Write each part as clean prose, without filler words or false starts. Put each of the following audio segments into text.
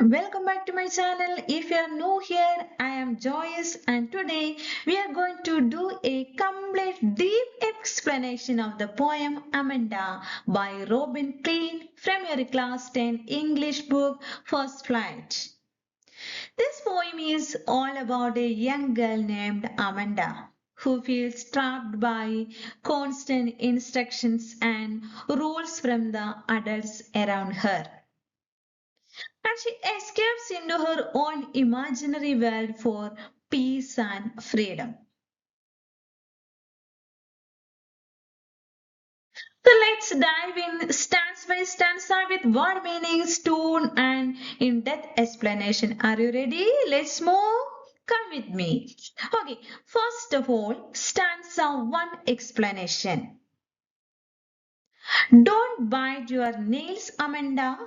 welcome back to my channel. If you are new here, I am Joyce and today we are going to do a complete deep explanation of the poem Amanda by Robin Klein from your class 10 English book First Flight. This poem is all about a young girl named Amanda who feels trapped by constant instructions and rules from the adults around her. And she escapes into her own imaginary world for peace and freedom. So let's dive in stanza by stanza with word meanings, tune, and in-depth explanation. Are you ready? Let's move. Come with me. Okay, first of all, stanza 1 explanation. Don't bite your nails, Amanda.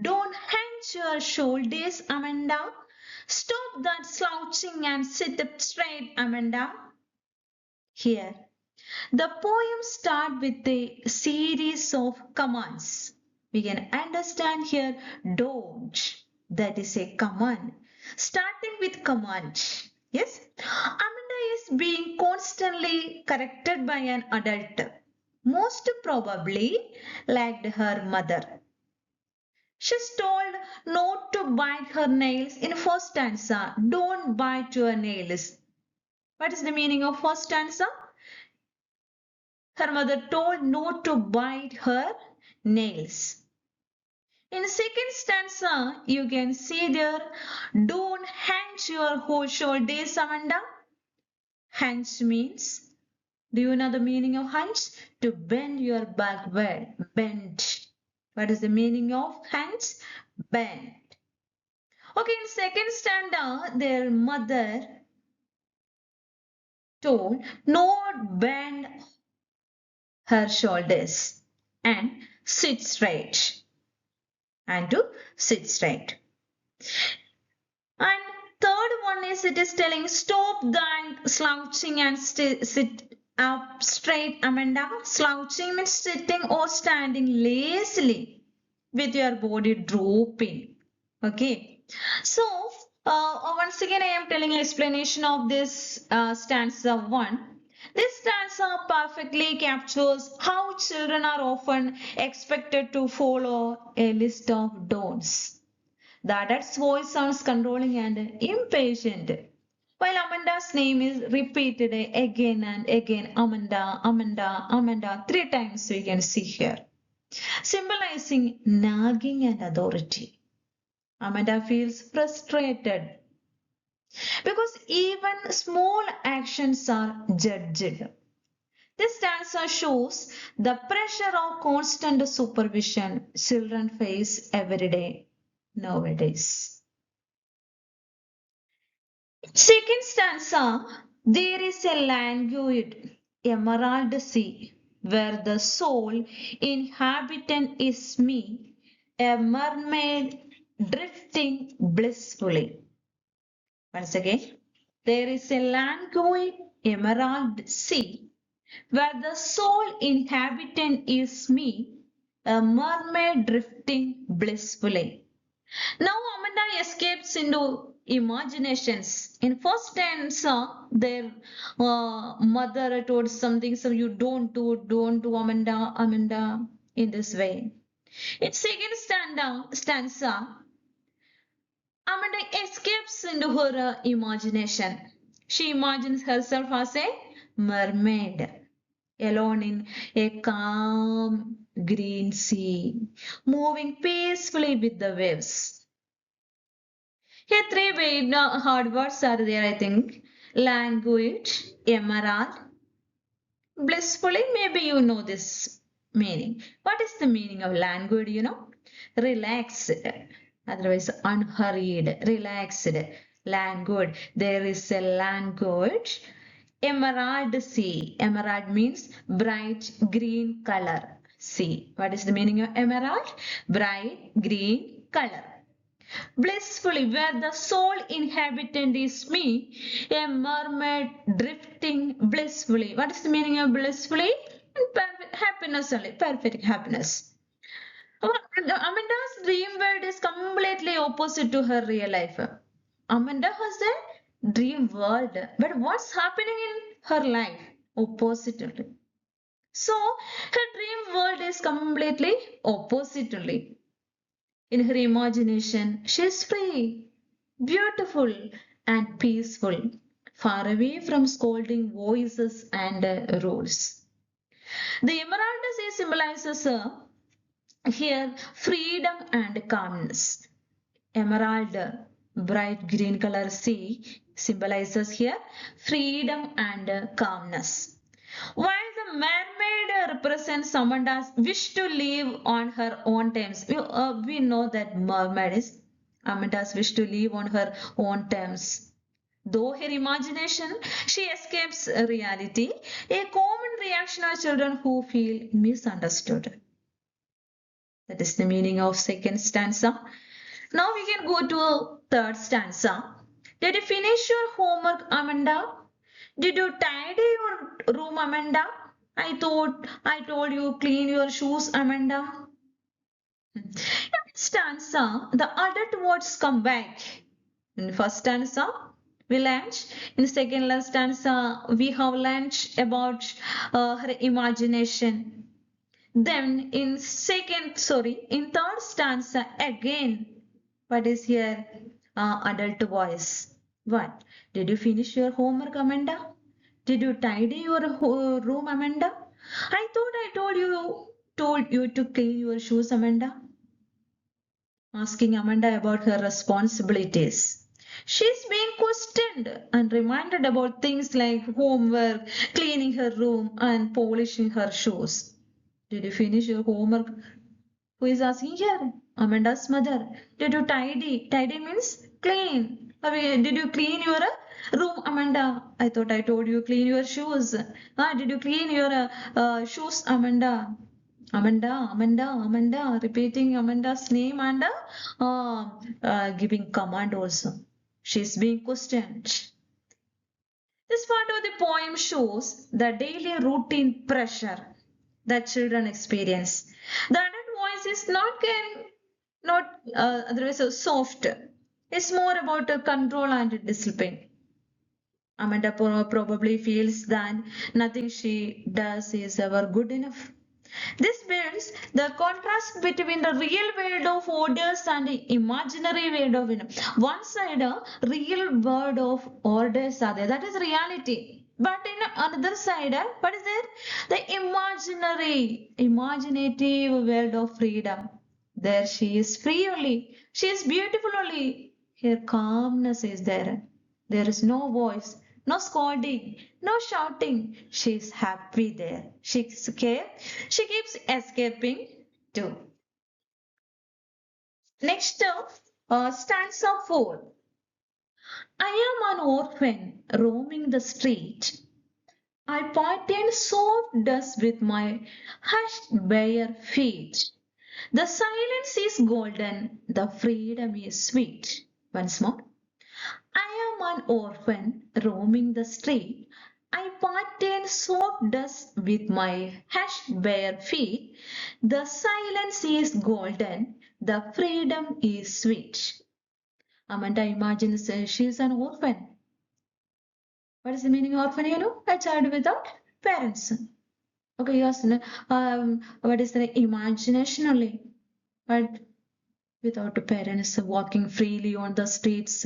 Don't hunch your shoulders, Amanda. Stop that slouching and sit up straight, Amanda. Here, the poem starts with a series of commands. We can understand here, don't. That is a command. Starting with command. Yes, Amanda is being constantly corrected by an adult. Most probably like her mother. She's told not to bite her nails in first stanza. Don't bite your nails. What is the meaning of first stanza? Her mother told not to bite her nails. In second stanza, you can see there, don't hunch your whole shoulders, Amanda. Hunch means, do you know the meaning of hunch? To bend your backward, bend. What is the meaning of hunch? Bend. Okay, in second stanza, their mother told not bend her shoulders and sit straight and to sit straight. And third one is it is telling stop that slouching and sit up straight, Amanda. Slouching means sitting or standing lazily with your body drooping. Okay. So once again I am telling an explanation of this stanza 1. This stanza perfectly captures how children are often expected to follow a list of don'ts. The adult's voice sounds controlling and impatient, while Amanda's name is repeated again and again. Amanda, Amanda, Amanda, 3 times we can see here, symbolizing nagging and authority. Amanda feels frustrated because even small actions are judged. This stanza shows the pressure of constant supervision children face every day nowadays. Second stanza, there is a languid emerald sea where the sole inhabitant is me, a mermaid drifting blissfully. Once again, there is a languid emerald sea where the sole inhabitant is me, a mermaid drifting blissfully. Now Amanda escapes into imaginations. In first stanza, their mother told something, so you don't do Amanda, Amanda, in this way. In second stanza, Amanda escapes into her imagination. She imagines herself as a mermaid, alone in a calm green sea, moving peacefully with the waves. Here, three hard words are there, I think. Languid, emerald, blissfully. Maybe you know this meaning. What is the meaning of languid, you know? Relaxed, otherwise unhurried, relaxed, languid. There is a languid emerald sea. Emerald means bright green color. Sea. What is the meaning of emerald? Bright green color. Blissfully, where the sole inhabitant is me, a mermaid drifting blissfully. What is the meaning of blissfully? Perfect happiness only, perfect happiness. Amanda's dream world is completely opposite to her real life. Amanda has a dream world, but what's happening in her life? Oppositely. So her dream world is completely oppositely. In her imagination, she is free, beautiful, and peaceful, far away from scolding voices and rules. The emerald sea symbolizes here freedom and calmness. Emerald, bright green color sea, symbolizes here freedom and calmness. While the mermaid represents Amanda's wish to live on her own terms. We know that mermaid is Amanda's wish to live on her own terms. Though her imagination, she escapes reality, a common reaction of children who feel misunderstood. That is the meaning of second stanza. Now we can go to third stanza. Did you finish your homework, Amanda? Did you tidy your room, Amanda? I thought I told you clean your shoes, Amanda. In stanza, the adult words come back. In first stanza, we learned. In second stanza, we have learned about her imagination. Then in third stanza again, what is here? Adult voice. What? Did you finish your homework, Amanda? Did you tidy your room, Amanda? I thought I told you to clean your shoes, Amanda. Asking Amanda about her responsibilities. She's being questioned and reminded about things like homework, cleaning her room, and polishing her shoes. Did you finish your homework? Who is asking here? Amanda's mother. Did you tidy? Tidy means clean. Did you clean your room, Amanda? I thought I told you clean your shoes. Did you clean your shoes, Amanda? Amanda, Amanda, Amanda, repeating Amanda's name and giving command also. She's being questioned. This part of the poem shows the daily routine pressure that children experience. The adult voice is not otherwise so soft. It's more about control and discipline. Amanda probably feels that nothing she does is ever good enough. This builds the contrast between the real world of orders and the imaginary world of one side, a real world of orders are there. That is reality. But in another side, what is there? The imaginative world of freedom. There she is free only. She is beautiful only. Her calmness is there. There is no voice, no scolding, no shouting. She is happy there. She keeps escaping too. Next, stanza 4. I am an orphan roaming the street. I pattern soft dust with my hushed bare feet. The silence is golden, the freedom is sweet. Once more. I am an orphan roaming the street. I pattern soft dust with my hushed bare feet. The silence is golden, the freedom is sweet. Amanda imagines she is an orphan. What is the meaning of orphan? You know, a child without parents. Okay, yes. What is the imagination only? But without parents walking freely on the streets.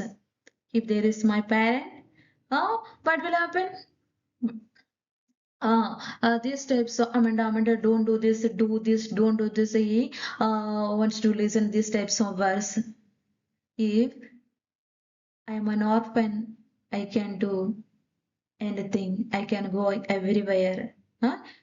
If there is my parent, what will happen? These types of Amanda, don't do this, do this, don't do this. He wants to listen these types of words. If I am an orphan, I can do anything. I can go everywhere.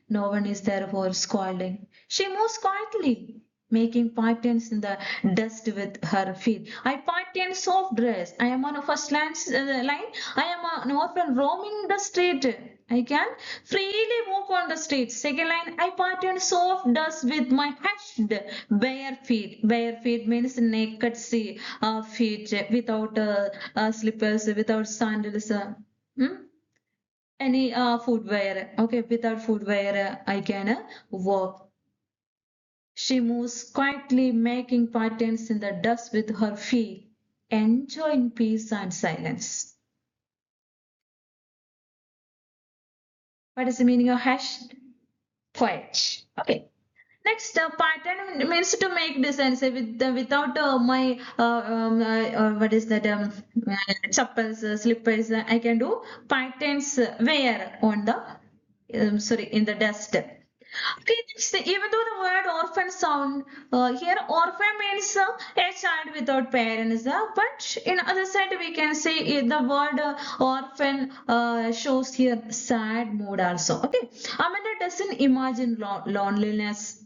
No one is there for scolding. She moves quietly, making patterns in the dust with her feet. I pattern soft dress. I am on a first line. I am an orphan roaming the street. I can freely walk on the street. Second line, I pattern soft dust with my hushed bare feet. Bare feet means naked feet without slippers, without sandals. Hmm? Any footwear. Okay, without footwear, I can walk. She moves quietly, making patterns in the dust with her feet, enjoying peace and silence. What is the meaning of hushed? Quiet. Okay. Next, pattern means to make designs without my what is that chappals, slippers. I can do patterns wear on the sorry in the dust. Okay, next, even though the word orphan sound here, orphan means a child without parents. But in other side we can say the word orphan shows here sad mood also. Okay, Amanda doesn't imagine loneliness.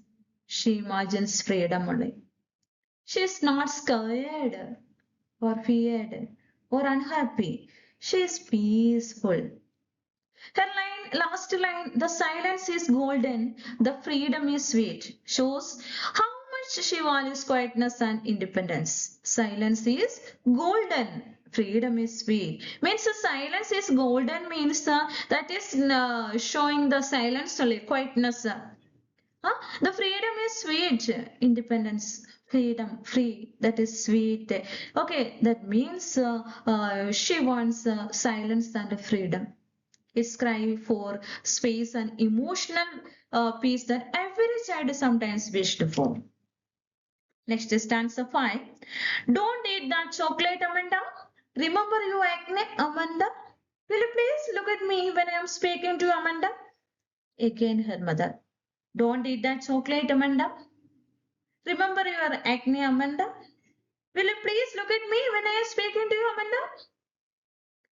She imagines freedom only. She's not scared or feared or unhappy. She is peaceful. Her last line, the silence is golden, the freedom is sweet, shows how much she values quietness and independence. Silence is golden, freedom is sweet. Means the silence is golden means that is showing the silence only, quietness. The freedom is sweet, independence, freedom, free, that is sweet. Okay, that means she wants silence and freedom. It's cry for space and emotional peace that every child sometimes wished for. Next is stanza 5. Don't eat that chocolate, Amanda. Remember your acne, Amanda? Will you please look at me when I am speaking to Amanda? Again, her mother. Don't eat that chocolate, Amanda. Remember your acne, Amanda? Will you please look at me when I am speaking to you, Amanda?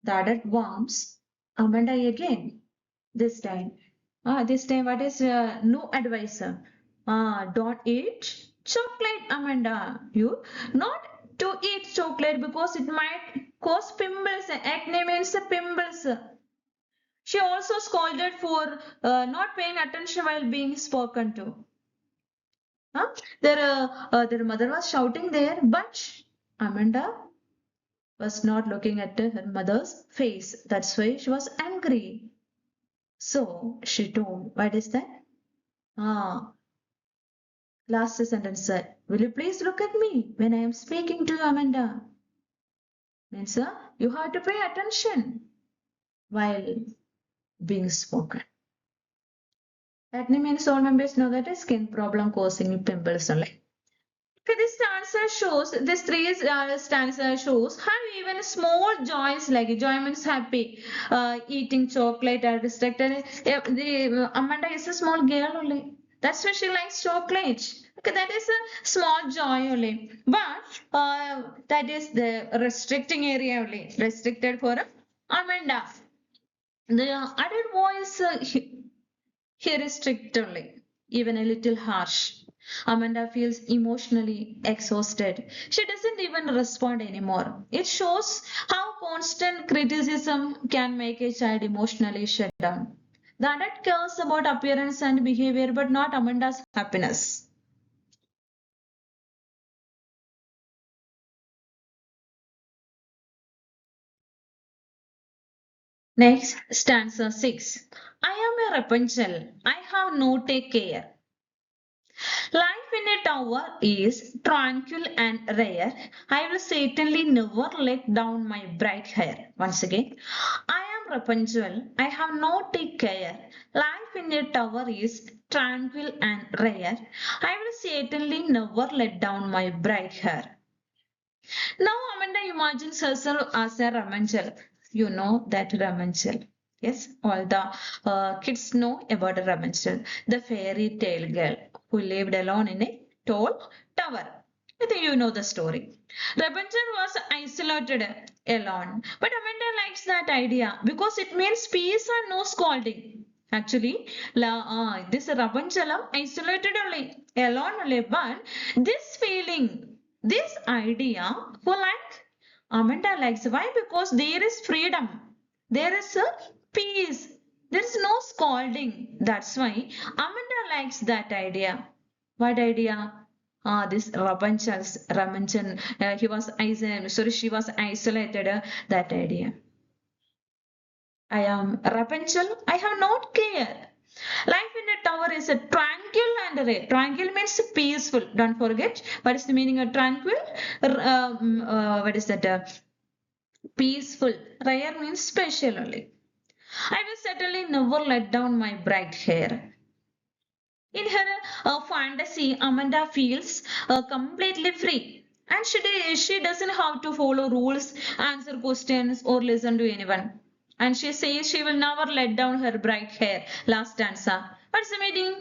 That at once, Amanda again. This time what is no advisor? Don't eat chocolate, Amanda. You not to eat chocolate because it might cause pimples. Acne means pimples. She also scolded for not paying attention while being spoken to. Their mother was shouting there, but Amanda was not looking at her mother's face. That's why she was angry. So she told, what is that? Ah, last sentence said, will you please look at me when I am speaking to you, Amanda? Means you have to pay attention while being spoken. Acne means all members know that a skin problem causing pimples only. Okay, this stanza shows, this three stanza shows how even small joys like joy means happy, eating chocolate are restricted. Amanda is a small girl only. That's why she likes chocolate. Okay, that is a small joy only. But that is the restricting area only, restricted for Amanda. The adult voice here is strict only, even a little harsh. Amanda feels emotionally exhausted. She doesn't even respond anymore. It shows how constant criticism can make a child emotionally shut down. The adult cares about appearance and behavior, but not Amanda's happiness. Next, stanza 6. I am a Rapunzel. I have no take care. Life in a tower is tranquil and rare. I will certainly never let down my bright hair. Once again, I am Rapunzel. I have no take care. Life in a tower is tranquil and rare. I will certainly never let down my bright hair. Now Amanda imagines herself as a Rapunzel. You know that Rapunzel. Yes, all the kids know about Rapunzel, the fairy tale girl who lived alone in a tall tower. I think you know the story. Rapunzel was isolated alone, but Amanda likes that idea because it means peace and no scolding. Actually, this Rapunzel isolated only, alone only, but this feeling, this idea for like Amanda likes. Why? Because there is freedom. There is a peace. There is no scolding. That's why Amanda likes that idea. What idea? This Rapunzel, he was sorry, she was isolated. That idea. I am Rapunzel. I have not care. Life in a tower is a tranquil and rare. Tranquil means peaceful. Don't forget. What is the meaning of tranquil? What is that? Peaceful. Rare means special only. I will certainly never let down my bright hair. In her fantasy, Amanda feels completely free. And she doesn't have to follow rules, answer questions, or listen to anyone. And she says she will never let down her bright hair. Last stanza. What's the meaning?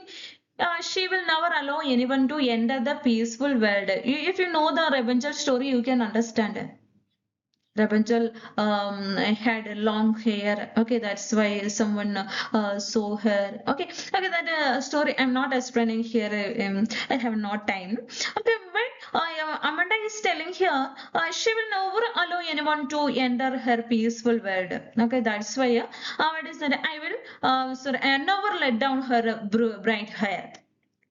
She will never allow anyone to enter the peaceful world. If you know the Rapunzel story, you can understand. Rapunzel had long hair. Okay, that's why someone saw her. Okay, that story I'm not explaining here. I have not time. Okay, but Amanda is telling here she will never allow anyone to enter her peaceful world. Okay, that's why what is that? I will never let down her bright hair.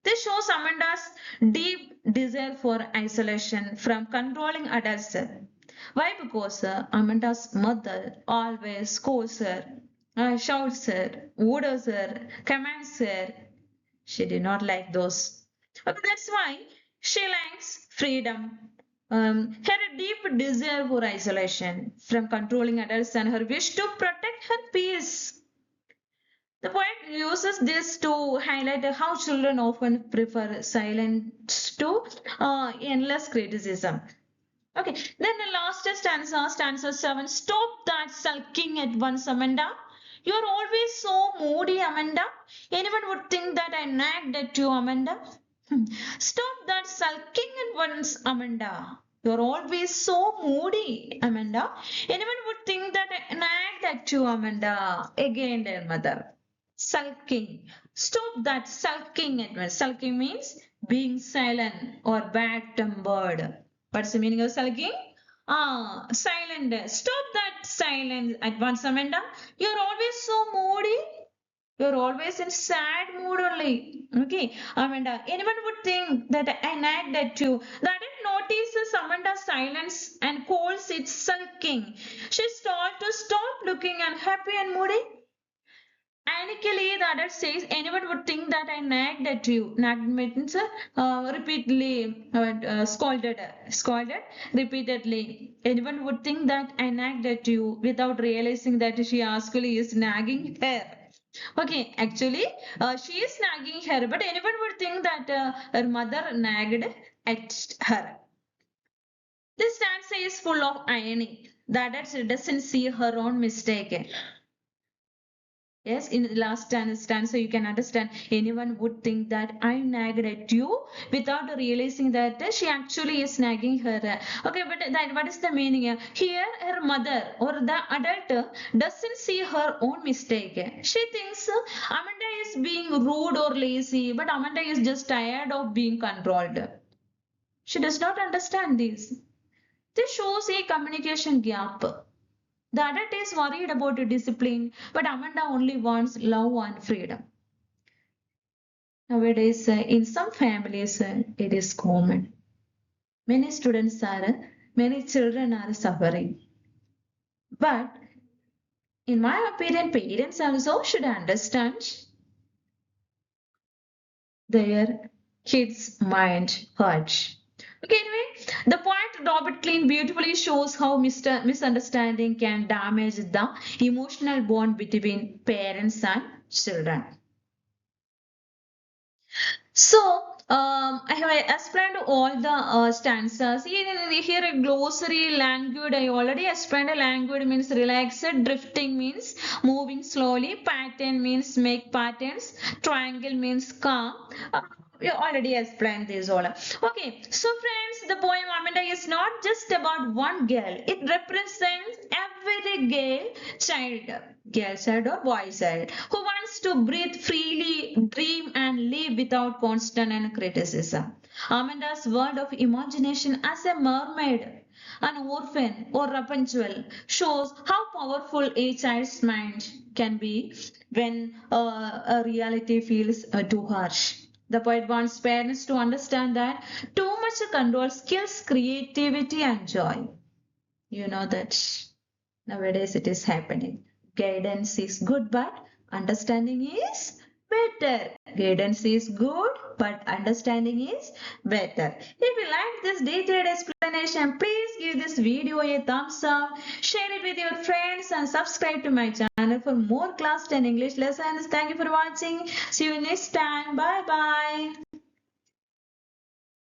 This shows Amanda's deep desire for isolation from controlling adults. Why? Because Amanda's mother always scolds her, shouts her, orders her, commands her. She did not like those. Okay, that's why she likes freedom. Her deep desire for isolation from controlling adults and her wish to protect her peace. The poet uses this to highlight how children often prefer silence to endless criticism. Okay, then the last stanza, stanza 7. Stop that sulking at once, Amanda. You're always so moody, Amanda. Anyone would think that I nagged at you, Amanda. Stop that sulking at once, Amanda. You're always so moody, Amanda. Anyone would think that I nagged at you, Amanda. Again, dear mother. Sulking. Stop that sulking at once. Sulking means being silent or bad-tempered. What's the meaning of sulking? Silent. Stop that silence at once, Amanda. You're always so moody. You're always in sad mood only. Okay, Amanda. Anyone would think that I nagged at you. That it notices Amanda's silence and calls it sulking. She's told to stop looking unhappy and moody. Anically, the other says anyone would think that I nagged at you. Nagged means repeatedly scolded repeatedly. Anyone would think that I nagged at you without realizing that she actually is nagging her. Okay, actually, she is nagging her, but anyone would think that her mother nagged at her. This stanza is full of irony. That doesn't see her own mistake. Yes, in the last stanza, you can understand anyone would think that I nagged at you without realizing that she actually is nagging her. Okay, but that what is the meaning? Here, her mother or the adult doesn't see her own mistake. She thinks Amanda is being rude or lazy, but Amanda is just tired of being controlled. She does not understand this. This shows a communication gap. The adult is worried about discipline, but Amanda only wants love and freedom. Nowadays, in some families, it is common. Many students are, many children are suffering. But in my opinion, parents also should understand their kids' mind hurt. Okay, anyway, the point Robert Klein beautifully shows how misunderstanding can damage the emotional bond between parents and children. So, I have explained all the stanzas. Here a glossary languid. I already explained languid means relaxed. Drifting means moving slowly. Pattern means make patterns. Triangle means calm. We already explained this all. Okay, so friends, the poem Amanda is not just about one girl. It represents every girl child or boy child who wants to breathe freely, dream and live without constant and criticism. Amanda's world of imagination as a mermaid, an orphan or Rapunzel shows how powerful a child's mind can be when a reality feels too harsh. The poet wants parents to understand that too much control kills creativity and joy. You know that nowadays it is happening. Guidance is good, but understanding is better. Guidance is good, but understanding is better. If you like this detailed explanation, please give this video a thumbs up, share it with your friends, and subscribe to my channel for more class 10 English lessons. Thank you for watching. See you next time. Bye bye.